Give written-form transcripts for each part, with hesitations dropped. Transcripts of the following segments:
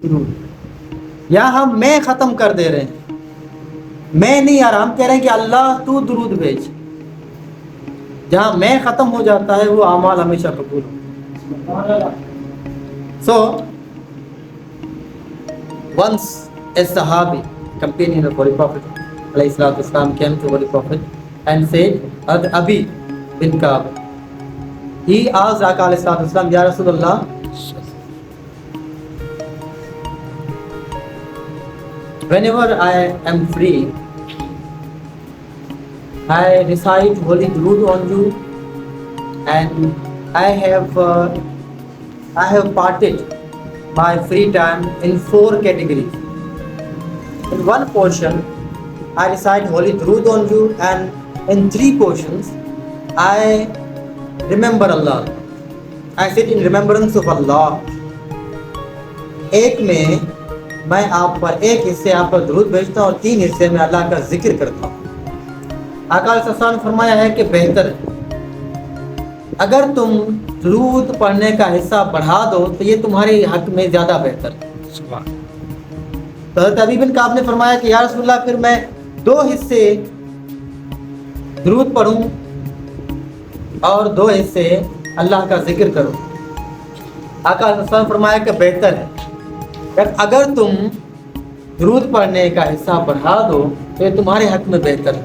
درود یا ہم میں ختم کر دے رہے ہیں, میں نہیں آ رہا, ہم کہہ رہے ہیں کہ اللہ تو درود بھیج. جہاں میں ختم ہو جاتا ہے وہ اعمال ہمیشہ قبول ہوتے ہیں. So once a Sahabi, companion of Holy Prophet alayhi salatu wasalam, came to Holy Prophet and said, Abi bin Ka'b, he asked Aka alayhi salatu wasalam, Ya Rasulullah, whenever I am free, I recite holy durood on you, and I have parted my free time in 4 categories. In one portion, I recite holy durood on you, and in 3 portions, I remember Allah. I sit in remembrance of Allah. ایک میں آپ پر ایک حصے آپ پر درود بھیجتا ہوں اور 3 حصے میں اللہ کا ذکر کرتا ہوں. آقا علیہ السلام نے فرمایا ہے کہ بہتر ہے اگر تم درود پڑھنے کا حصہ بڑھا دو تو یہ تمہارے حق میں زیادہ بہتر ہے. تو حضرت ابی بن کعب نے فرمایا کہ یا رسول اللہ, پھر میں 2 حصے درود پڑھوں اور 2 حصے اللہ کا ذکر کروں. آقا علیہ السلام نے فرمایا کہ بہتر ہے اگر تم درود پڑھنے کا حصہ بڑھا دو تو یہ تمہارے حق میں بہتر ہے.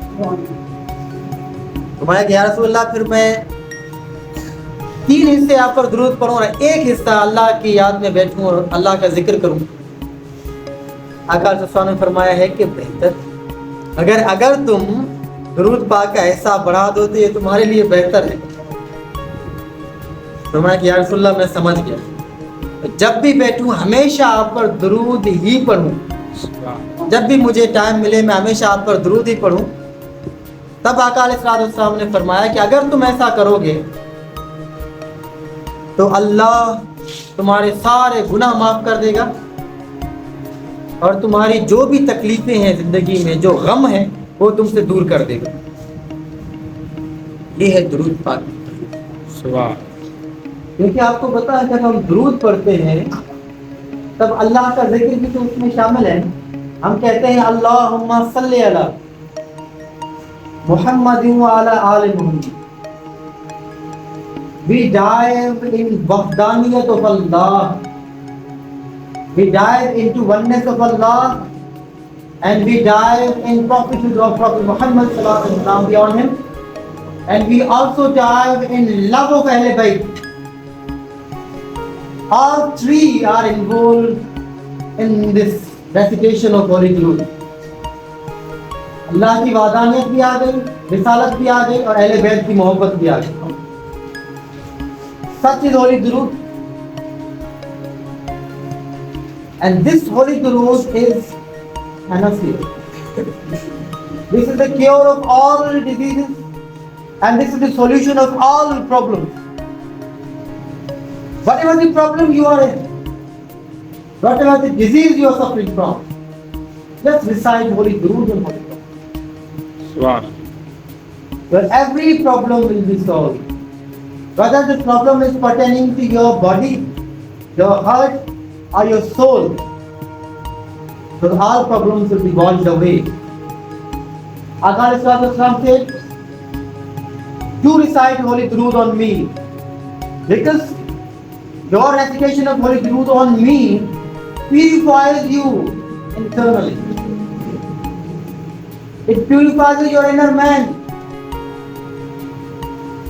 فرمایا کہ یا رسول اللہ, پھر میں 3 حصے آپ پر درود پڑھوں اور 1 حصہ اللہ کی یاد میں بیٹھوں اور اللہ کا ذکر کروں. آقا علیہ السلام نے فرمایا ہے کہ بہتر اگر تم درود پاک کا حصہ بڑھا دو تو یہ تمہارے لیے بہتر ہے. فرمایا کہ یا رسول اللہ, میں سمجھ گیا, جب بھی بیٹھوں ہمیشہ آپ پر درود ہی پڑھوں, جب بھی مجھے ٹائم ملے میں ہمیشہ آپ پر درود ہی پڑھوں. تب آقا علیہ السلام نے فرمایا کہ اگر تم ایسا کرو گے تو اللہ تمہارے سارے گناہ معاف کر دے گا اور تمہاری جو بھی تکلیفیں ہیں زندگی میں, جو غم ہے, وہ تم سے دور کر دے گا. یہ ہے درود پاک. کیونکہ آپ کو پتا ہے جب ہم درود پڑھتے ہیں تب اللہ کا ذکر بھی تو اس میں شامل ہے. ہم کہتے ہیں اللہم صلی علی محمد وعلی آل محمد. We dive in wahdaniyat of Allah. We dive into oneness of Allah, and we dive in prophethood of Prophet Muhammad sallallahu alaihi wasallam, beyond him, and we also dive in love of Ahlul Bayt. All 3 are involved in this recitation of holy durood. اللہ کی وحدانیت بھی آ گئی, رسالت بھی آ گئی اور اہل بیت کی محبت بھی آ گئی. Such is holy durood, and this holy durood is panacea. This is the cure of all diseases, and this is the solution of all problems. Whatever the problem you are in, whatever the disease you are suffering from, just recite holy durood and holy Quran. Where every problem will be solved. Whether the problem is pertaining to your body, your heart, or your soul, so all problems will be washed away. Aka alayhi salatu wasalam said, "Do recite holy durood on me, because your recitation of holy durood on me purifies you internally. It purifies your inner man.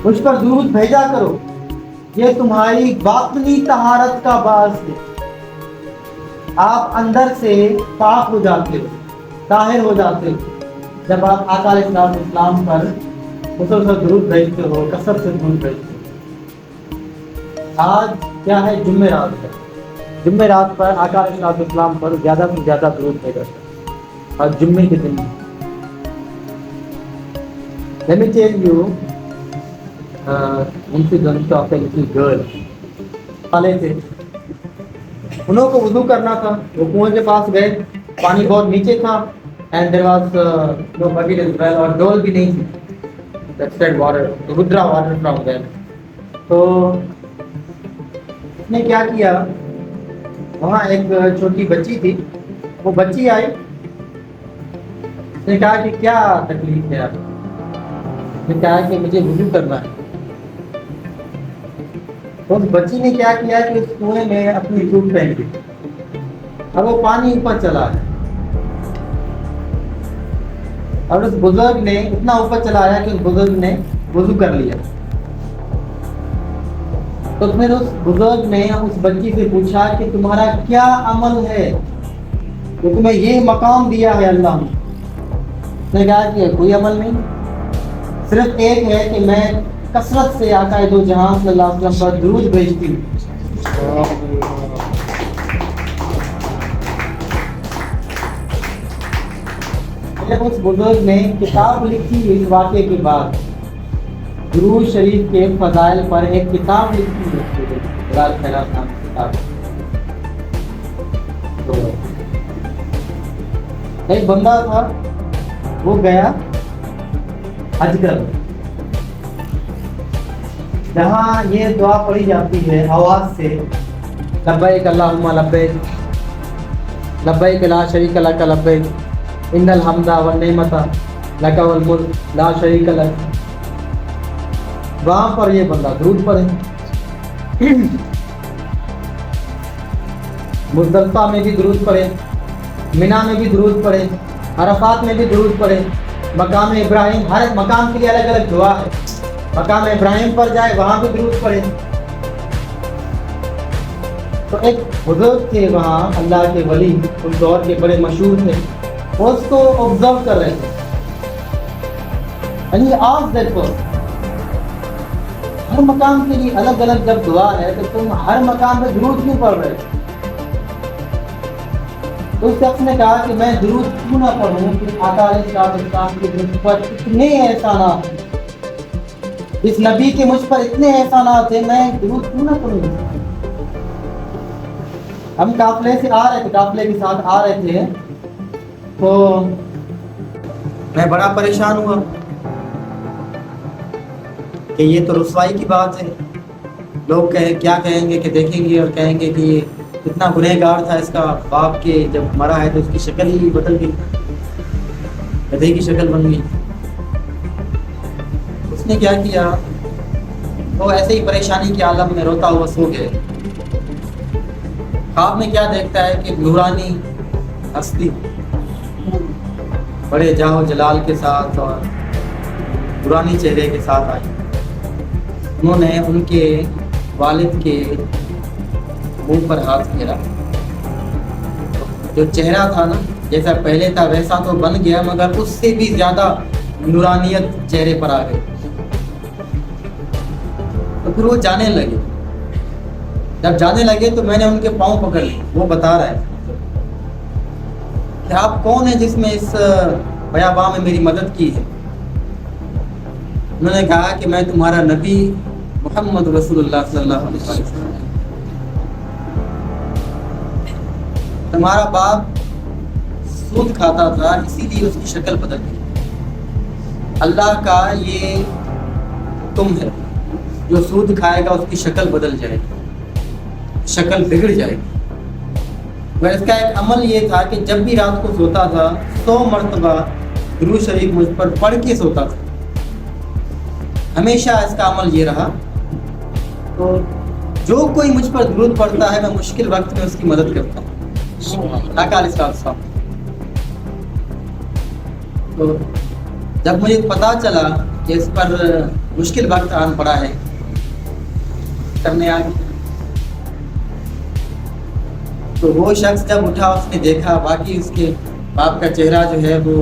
مجھ پر درود بھیجا کرو, یہ تمہاری باطنی طہارت کا باعث ہے. آپ اندر سے پاک ہو جاتے ہو, طاہر ہو جاتے ہو جب آپ آقا علیہ السلام پر مسلسل درود بھیجتے ہو, کثرت سے درود بھیجتے ہو. آج کیا ہے, جمعرات ہے. جمعرات پر آقا علیہ السلام پر زیادہ سے زیادہ درود بھیجا جاتا ہے, اور جمعے کے دن let me tell you incident of a little girl. پالے تھے, انہوں کو وضو کرنا تھا, وہ کنویں کے پاس گئے, پانی بہت نیچے تھا, and there was no bucket as well, اور ڈول بھی نہیں تھی that said water, to withdraw water from there. تو اس نے کیا کیا, وہاں ایک چھوٹی بچی تھی. وہ بچی آئی, اس نے کہا کہ کیا تکلیف ہے آپ؟ اس نے کہا کہ مجھے وضو کرنا ہے. اس بچی نے کیا کیا کہ اس کنویں میں اپنی ٹوٹ پہن دی. اب وہ پانی اوپر چلا ہے, اور اس بزرگ نے اتنا اوپر چلایا کہ اس بزرگ نے وضو کر لیا. تو پھر اس بزرگ نے اس بچی سے پوچھا کہ تمہارا کیا عمل ہے کہ تمہیں یہ مقام دیا ہے اللہ نے؟ اس نے کہا کہ کوئی عمل نہیں, صرف ایک ہے کہ میں کثرت سے آقا دو جہاں صلی اللہ علیہ وسلم پر درود بھیجتی ہوں. اس بزرگ نے کتاب لکھی اس واقعے کے بعد, درود شریف کے فضائل پر ایک کتاب لکھی ہے. ایک بندہ تھا, وہ گیا حج کر, جہاں یہ دعا پڑھی جاتی ہے آواز سے, لبیک اللہم لبیک لبیک لا شریک لک لبیک ان الحمد والنعمت لک والملک لا شریک لک. وہاں پر یہ بندہ درود پڑھے, مزدلفہ میں بھی درود پڑھے, مینا میں بھی درود پڑھے, عرفات میں بھی درود پڑھے, مقام ابراہیم, ہر مقام کے لیے الگ الگ دعا ہے. مقام ابراہیم پر جائے وہاں بھی درود پڑھے. تو ایک بزرگ تھے وہاں, اللہ کے ولی, اس دور کے بڑے مشہور تھے, وہ اس کو آبزرو کر رہے تھے. And he asked that person, ہر مقام کے لیے الگ الگ جب دعا ہے تو تم ہر مقام پہ درود کیوں پڑھ رہے ہو؟ تو اس شخص نے کہا کہ میں درود کیوں نہ پڑھوں کہ آقا علیہ السلام کے مجھ پر اتنے احسانات ہیں, اس نبی کے مجھ پر اتنے احسانات ہیں, میں درود کیوں نہ پڑھوں. ہم قافلے سے آ رہے تھے, قافلے کے ساتھ آ رہے تھے, تو میں بڑا پریشان ہوا کہ یہ تو رسوائی کی بات ہے. لوگ کیا کہیں گے کہ دیکھیں گے اور کہیں گے کہ یہ کتنا گنہگار تھا, اس کا باپ کے جب مرا ہے تو اس کی شکل ہی بدل گئی, گدھے کی شکل بن گئی. اس نے کیا کیا, وہ ایسے ہی پریشانی کے عالم میں روتا ہوا سو گئے. خواب میں کیا دیکھتا ہے کہ نورانی ہستی بڑے جاہ و جلال کے ساتھ اور نورانی چہرے کے ساتھ آئی. انہوں نے ان کے والد کے منہ پر ہاتھ پھیرا. جو چہرہ تھا نا, جیسا پہلے تھا ویسا تو بن گیا, مگر اس سے بھی زیادہ نورانیت چہرے پر آ گئی. تو پھر وہ جانے لگے. جب جانے لگے تو میں نے ان کے پاؤں پکڑ لی. وہ بتا رہا ہے کہ آپ کون ہیں جس میں اس بیاباں میں میری مدد کی ہے. انہوں نے کہا کہ میں تمہارا نبی محمد رسول اللہ صلی اللہ علیہ وسلم. تمہارا باپ سود کھاتا تھا, اسی لیے اس کی شکل بدل گئی. اللہ کا یہ تم ہے, جو سود کھائے گا اس کی شکل بدل جائے گی, شکل بگڑ جائے گی. مگر اس کا ایک عمل یہ تھا کہ جب بھی رات کو سوتا تھا 100 مرتبہ درود شریف مجھ پر پڑھ کے سوتا تھا. ہمیشہ اس کا عمل یہ رہا. تو جو کوئی مجھ پر درود پڑھتا ہے میں مشکل وقت میں اس کی مدد کرتا ہوں. تو جب مجھے پتا چلا کہ اس پر مشکل وقت آن پڑا ہے کرنے آگے, تو وہ شخص جب اٹھا اس نے دیکھا باقی اس کے باپ کا چہرہ جو ہے وہ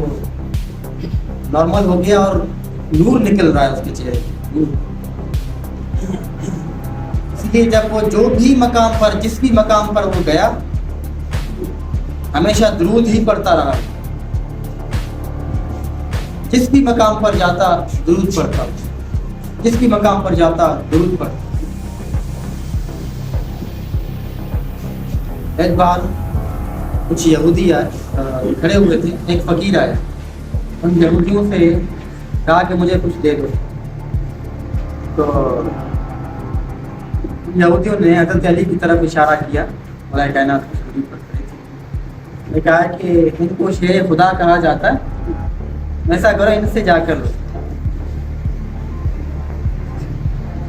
نارمل ہو گیا اور نور نکل رہا ہے اس کے چہرے. اس لیے جب وہ جو بھی مقام پر, جس بھی مقام پر وہ گیا, ہمیشہ درود ہی پڑھتا رہا. جس بھی مقام پر جاتا درود پڑھتا, جس بھی مقام پر جاتا درود پڑھتا. ایک بار کچھ یہودی آئے, کھڑے ہوئے تھے, ایک فقیر آئے. ان یہودیوں سے کہا کہ مجھے کچھ دے دو. تو یہودیوں نے حضرت علی کی طرف اشارہ کیا مولا کائنات کی شریف پڑھ رہی تھی. نے کہا کہ ان کو شیر خدا کہا جاتا ہے, ایسا کرو ان سے جا کر لو.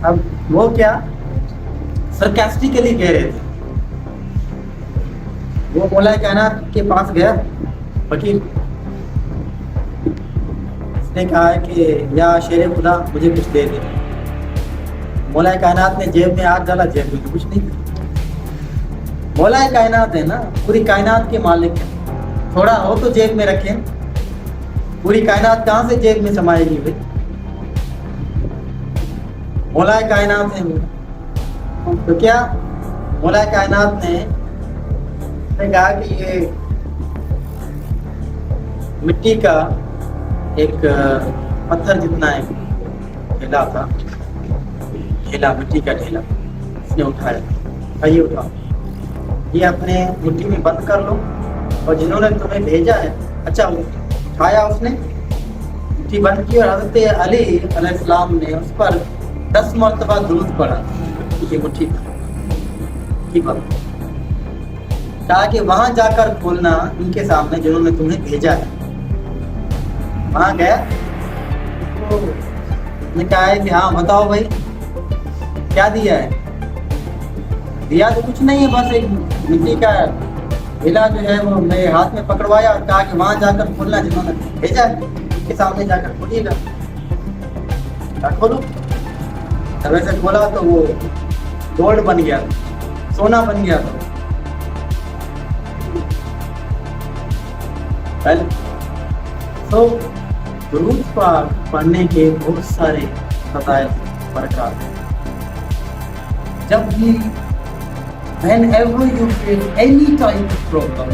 اب وہ کیا سرکاسٹیکلی کہہ رہے تھے. وہ مولا کائنات کے پاس گیا فقیر, اس نے کہا کہ یا شیر خدا مجھے کچھ دے دے. مولا کائنات نے جیب میں ہاتھ ڈالا, جیب میں تو کچھ نہیں. مولا کائنات ہے نا, پوری کائنات کے مالک ہے, تھوڑا ہو تو جیب میں رکھیں. پوری کائنات کہاں سے جیب میں سمائے گی بھائی؟ مولا کائنات ہے تو کیا مولا کائنات نے کہا کہ یہ مٹی کا ایک پتھر جتنا ایک ڈھیلا تھا, ڈھیلا مٹی کا ڈھیلا اس نے اٹھایا, یہ اٹھاؤ, یہ اپنے مٹی میں بند کر لو, اور جنہوں نے تمہیں بھیجا ہے. اچھا اٹھایا اس نے, مٹی بند کی, اور حضرت علی علیہ السلام نے اس پر 10 مرتبہ درود پڑھا. یہ مٹھی بند تاکہ وہاں جا کر کھولنا ان کے سامنے جنہوں نے تمہیں بھیجا ہے. وہاں گیا تو نے کہا ہے کہ ہاں بتاؤ بھائی کیا دیا ہے. دیا تو کچھ نہیں ہے, بس ایک مٹی کا ڈھیلا جو ہے وہ میرے ہاتھ میں پکڑوایا اور کہا کہ وہاں جا کر کھولنا جنہوں نے بھیجا ہے, ان کے سامنے جا کر کھولیے گا. کھولو. جب ایسے کھولا تو وہ گولڈ بن گیا, سونا بن گیا. تو درود پاک پڑھنے کے بہت سارے فضائل برکات ہیں. جب بھی whenever you face any type of problem,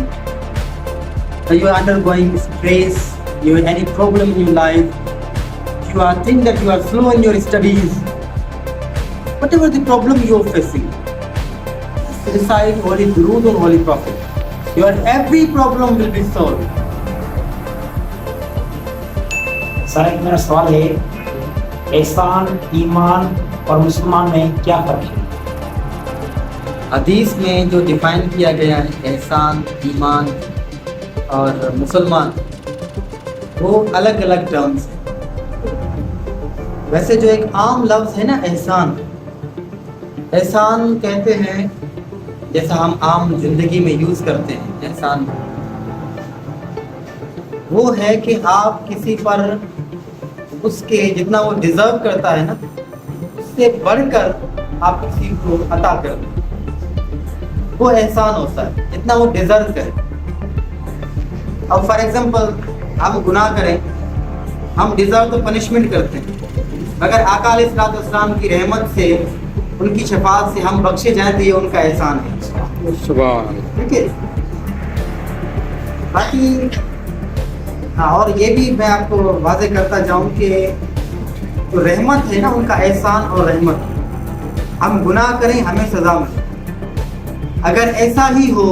you are undergoing stress, you have any problem in your life, you are think that you are slow in your studies, whatever the problem you are facing, recite Holy Durood on Holy Prophet. Your every problem will be solved. سر ایک میرا سوال ہے, احسان, ایمان اور مسلمان میں کیا فرق ہے؟ حدیث میں جو ڈیفائن کیا گیا ہے احسان, ایمان اور مسلمان, وہ الگ الگ ٹرمز ہیں. ویسے جو ایک عام لفظ ہے نا احسان, احسان کہتے ہیں جیسا ہم عام زندگی میں یوز کرتے ہیں. احسان وہ ہے کہ آپ کسی پر اس کے جتنا وہ ڈیزرو کرتا ہے نا, اس سے بڑھ کر آپ کسی کو عطا کر دیں, وہ احسان ہوتا ہے جتنا وہ ڈیزرو کرے. اب فار ایگزامپل ہم گناہ کریں, ہم ڈیزرو تو پنشمنٹ کرتے ہیں, مگر آقا علیہ الصلوۃ والسلام کی رحمت سے, ان کی شفاعت سے ہم بخشے جائیں تو یہ ان کا احسان ہے. سبحان. ٹھیک ہے. باقی اور یہ بھی میں آپ کو واضح کرتا جاؤں کہ جو رحمت ہے نا, ان کا احسان اور رحمت, ہم گناہ کریں ہمیں سزا ملے. اگر ایسا ہی ہو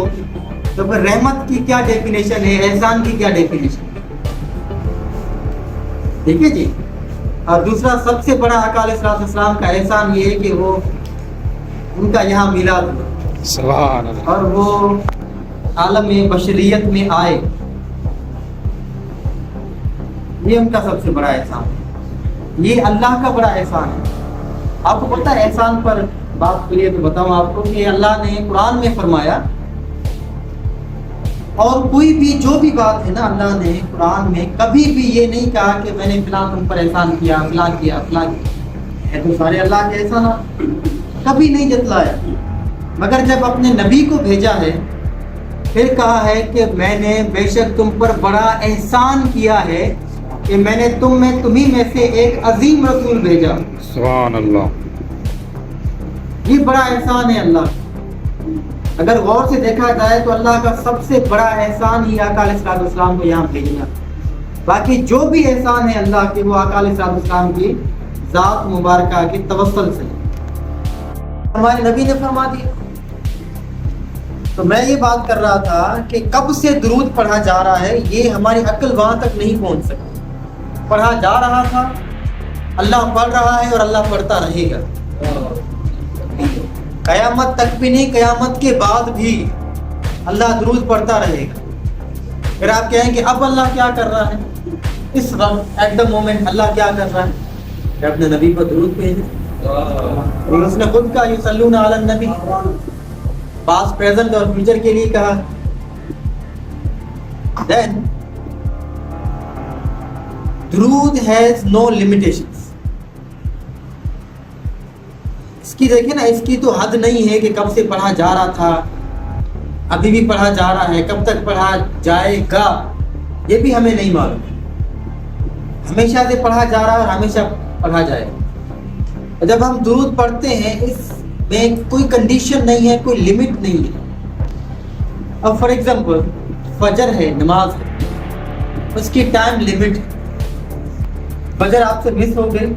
تو پھر رحمت کی کیا ڈیفینیشن ہے, احسان کی کیا ڈیفینیشن ہے؟ ٹھیک ہے جی. اور دوسرا سب سے بڑا آقا علیہ السلام کا احسان یہ ہے کہ وہ ان کا یہاں میلاد ہوا, سبحان اللہ, اور وہ عالم بشریت میں آئے. یہ ان کا سب سے بڑا احسان ہے, یہ اللہ کا بڑا احسان ہے. آپ کو پتہ ہے احسان پر بات کریے تو بتاؤں آپ کو کہ اللہ نے قرآن میں فرمایا, اور کوئی بھی جو بھی بات ہے نا, اللہ نے قرآن میں کبھی بھی یہ نہیں کہا کہ میں نے فلاں تم پر احسان کیا, فلاں کیا, فلاں کیا. یہ تو سارے اللہ کے احسانات, کبھی نہیں جتلایا. مگر جب اپنے نبی کو بھیجا ہے پھر کہا ہے کہ میں نے بے شک تم پر بڑا احسان کیا ہے کہ میں نے تمہیں میں سے ایک عظیم رسول بھیجا. سبحان اللہ. یہ بڑا احسان ہے اللہ. اگر غور سے دیکھا جائے تو اللہ کا سب سے بڑا احسان ہی آقا علیہ السلام کو یہاں بھیجنا. باقی جو بھی احسان ہے اللہ کے, وہ آقا علیہ السلام کی ذات مبارکہ کے توسل سے ہمارے نبی نے فرما دیا. تو میں یہ بات کر رہا تھا کہ کب سے درود پڑھا جا رہا ہے, یہ ہماری عقل وہاں تک نہیں پہنچ سکتی. پڑھا جا رہا تھا, اللہ پڑھ رہا ہے اور اللہ پڑھتا رہے گا. قیامت تک بھی نہیں، قیامت کے بعد بھی اللہ درود پڑھتا رہے گا۔ پھر آپ کہیں کہ اب اللہ کیا کر رہا ہے؟ اس وقت ایٹ دا مومنٹ اللہ کیا کر رہا ہے کہ اپنے نبی پر درود بھیجے۔ اور اس نے خود کہا یصلون علی النبی، پاسٹ پریزنٹ اور فیوچر کے لیے کہا۔ دین درود ہیز نو لیمیٹیشنز۔ اس کی دیکھیں نا، اس کی تو حد نہیں ہے کہ کب سے پڑھا جا رہا تھا، ابھی بھی پڑھا جا رہا ہے، کب تک پڑھا جائے گا یہ بھی ہمیں نہیں معلوم۔ ہمیشہ سے پڑھا جا رہا ہے اور ہمیشہ پڑھا جائے گا۔ جب ہم درود پڑھتے ہیں اس میں کوئی کنڈیشن نہیں ہے، کوئی لمٹ نہیں ہے۔ اب فار ایگزامپل فجر ہے، نماز ہے، اس کی ٹائم لمٹ ہے۔ فجر آپ سے مس ہو گئی،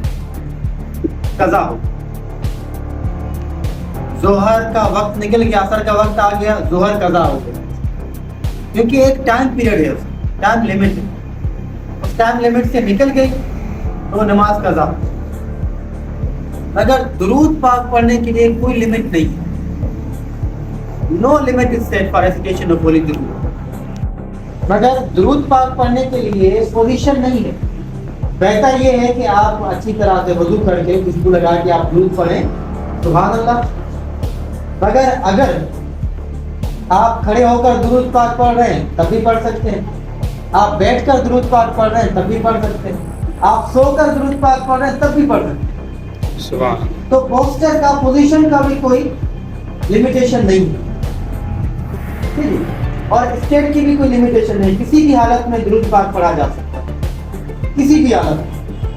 قضا ہو۔ ظہر کا وقت نکل گیا، عصر کا وقت آ گیا، ظہر قضا ہو گیا، کیونکہ ایک ٹائم پیریڈ ہے، ٹائم لمٹ ہے۔ اس ٹائم لمٹ سے نکل گئی تو نماز قضا۔ مگر درود پاک پڑھنے کے لیے کوئی لمٹ نہیں ہے، no limit is set for recitation of holy درود۔ مگر درود پاک پڑھنے کے لیے پوزیشن نہیں ہے۔ بہتر یہ ہے کہ آپ اچھی طرح سے وضو کر کے خوشبو لگا کے آپ درود پڑھیں، سبحان اللہ۔ مگر اگر آپ کھڑے ہو کر درود پاک پڑھ رہے ہیں تب بھی پڑھ سکتے ہیں، آپ بیٹھ کر درود پاک پڑھ رہے ہیں تب بھی پڑھ سکتے ہیں، آپ سو کر درود پاک پڑھ رہے ہیں تب بھی پڑھ سکتے ہیں۔ سبحان تو پوسٹر کا پوزیشن کا بھی کوئی لمیٹیشن نہیں ہے، ٹھیک ہے؟ اور اسٹیٹ کی بھی کوئی لمیٹیشن نہیں، کسی بھی حالت میں درود پاک پڑھا جا سکتا ہے، کسی بھی حالت میں۔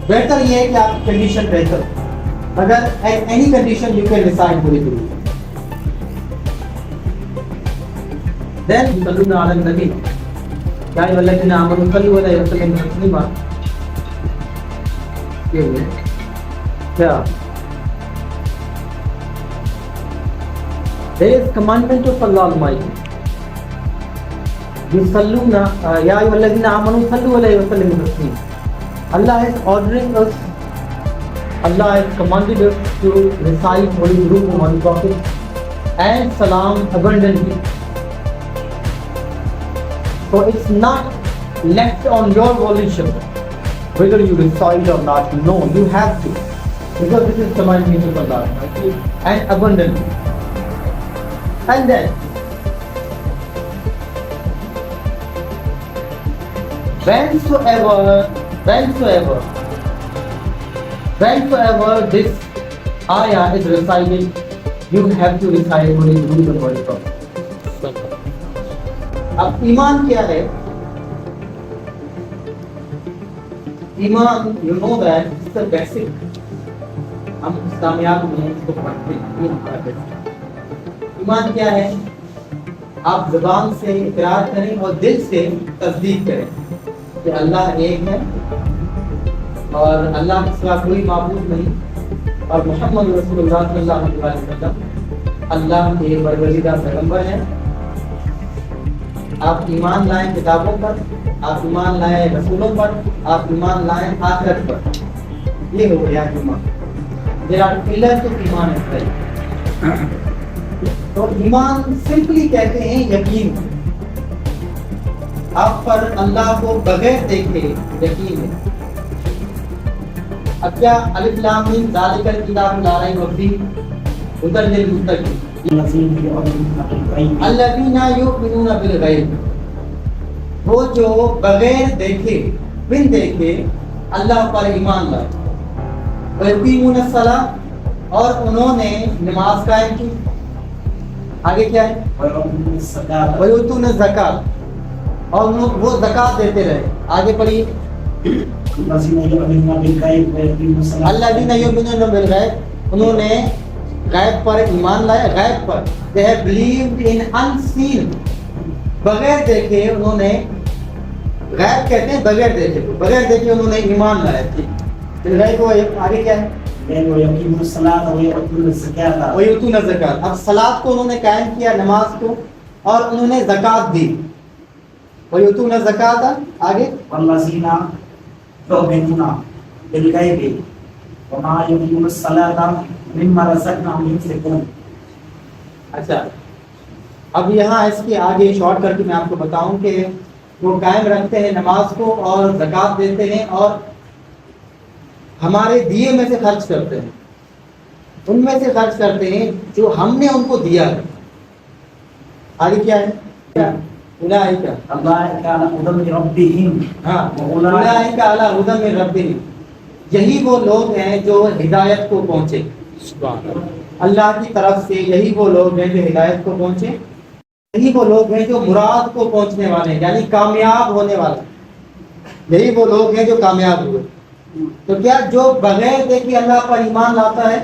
بہتر یہ ہے کہ آپ کی کنڈیشن بہتر ہو، اگر any condition you can recite holy درود۔ Then يصلون على النبي يا أيها الذين آمنوا صلوا عليه وسلموا تسليما۔ کیا there is commandment of Allah Almighty. يصلون يا أيها الذين آمنوا صلوا عليه وسلموا تسليما۔ Allah is ordering us, Allah has commanded us to recite holy durud on the Prophet and salam abundantly. So it's not left on your volition whether you recite or not. No, you have to, because this is commandment of Allah, okay? And abundantly. And then whensoever this ayah is recited, you have to recite only the word of God. اب ایمان کیا ہے؟ ایمان you know that it's a basic. ہم اسلامیات میں اس کو پڑھتے ہیں، یہ ہمارا basic۔ ایمان کیا ہے؟ آپ زبان سے اقرار کریں اور دل سے تصدیق کریں کہ اللہ ایک ہے اور اللہ کے سوا کوئی معبود نہیں، اور محمد رسول اللہ صلی اللہ علیہ وسلم اللہ کے برگزیدہ پیغمبر ہیں۔ آپ ایمان لائیں کتابوں پر، آپ ایمان لائیں رسولوں پر، آپ ایمان لائیں آخرت پر۔ یہ ہو گیا ایمان۔ There are pillars of ایمان اس طرح۔ تو ایمان سمپلی کہتے ہیں یقین۔ آپ پر اللہ کو بغیر دیکھے یقین ہے۔ اب کیا الف لام میم ذالک الکتاب لا ریب فیہ ہدی للمتقین الذین یؤمنون بالغیب، وہ جو بغیر دیکھے بن دیکھے اللہ پر ایمان لائے، ویقیمون الصلاۃ، اور انہوں نے نماز قائم کی۔ آگے کیا ہے؟ ویؤتون الزکاۃ، اور وہ زکوٰۃ دیتے رہے۔ آگے پڑھیے الذین یؤمنون بالغیب، انہوں نے غیب پر ایمان لائے، غیب پر they have believed in unseen، بغیر دیکھے انہوں نے، غیب کہتے ہیں بغیر دیکھے، بغیر دیکھے انہوں نے ایمان لایا۔ پھر غیب کو آگے کیا ہے؟ وَيُؤْتُونَ الزَّكَاةَ، اب صلاۃ کو انہوں نے قائم کیا، نماز کو، اور انہوں نے زکوٰۃ دی۔ وَيُؤْتُونَ الزَّكَاةَ، آگے وَالَّذِينَ يُؤْمِنُونَ بِالْغَيْبِ وَمَا يُقِيمُونَ الصَّلَاةَ مِمَّا رَزَقْنَاهُمْ يُنْفِقُونَ، اچھا اب یہاں اس کے آگے شارٹ کر کے میں آپ کو بتاؤں کہ وہ قائم رکھتے ہیں نماز کو اور زکوٰۃ دیتے ہیں اور ہمارے دیے میں سے خرچ کرتے ہیں، ان میں سے خرچ کرتے ہیں جو ہم نے ان کو دیا ہے۔ آگے کیا ہے؟ اولئک اولئک علی ھدی من ربہم، ہاں اولئک علی ھدی من ربہم، یہی وہ لوگ ہیں جو ہدایت کو پہنچے سبحان اللہ، اللہ کی طرف سے، یہی وہ لوگ ہیں جو ہدایت کو پہنچے، یہی وہ لوگ ہیں جو مراد کو پہنچنے والے ہیں، یعنی کامیاب ہونے والے، یہی وہ لوگ ہیں جو کامیاب ہوئے۔ تو کیا جو بغیر دیکھے اللہ پر ایمان لاتا ہے،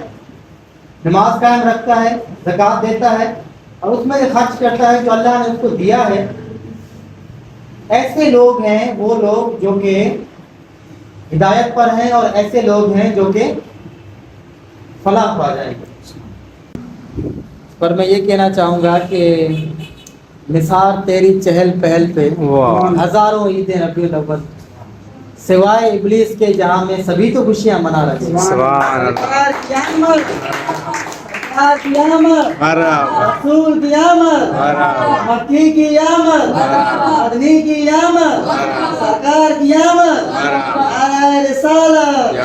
نماز قائم رکھتا ہے، زکوٰۃ دیتا ہے اور اس میں سے خرچ کرتا ہے جو اللہ نے اس کو دیا ہے، ایسے لوگ ہیں وہ لوگ جو کہ ہدایت پر ہیں، اور ایسے لوگ ہیں جو کہ فلاح پا جائیں گے۔ پر میں یہ کہنا چاہوں گا کہ نثار تیری چہل پہل پہ واہ، ہزاروں عیدیں ربیع الاول، سوائے ابلیس کے جہاں میں سبھی تو خوشیاں منا رہے ہیں۔ سبحان اللہ، مرحبا، رسول کی آمد، مرحبا، مکی کی آمد، مدنی کی آمد، سرکار کی آمد، نعرہ رسالت،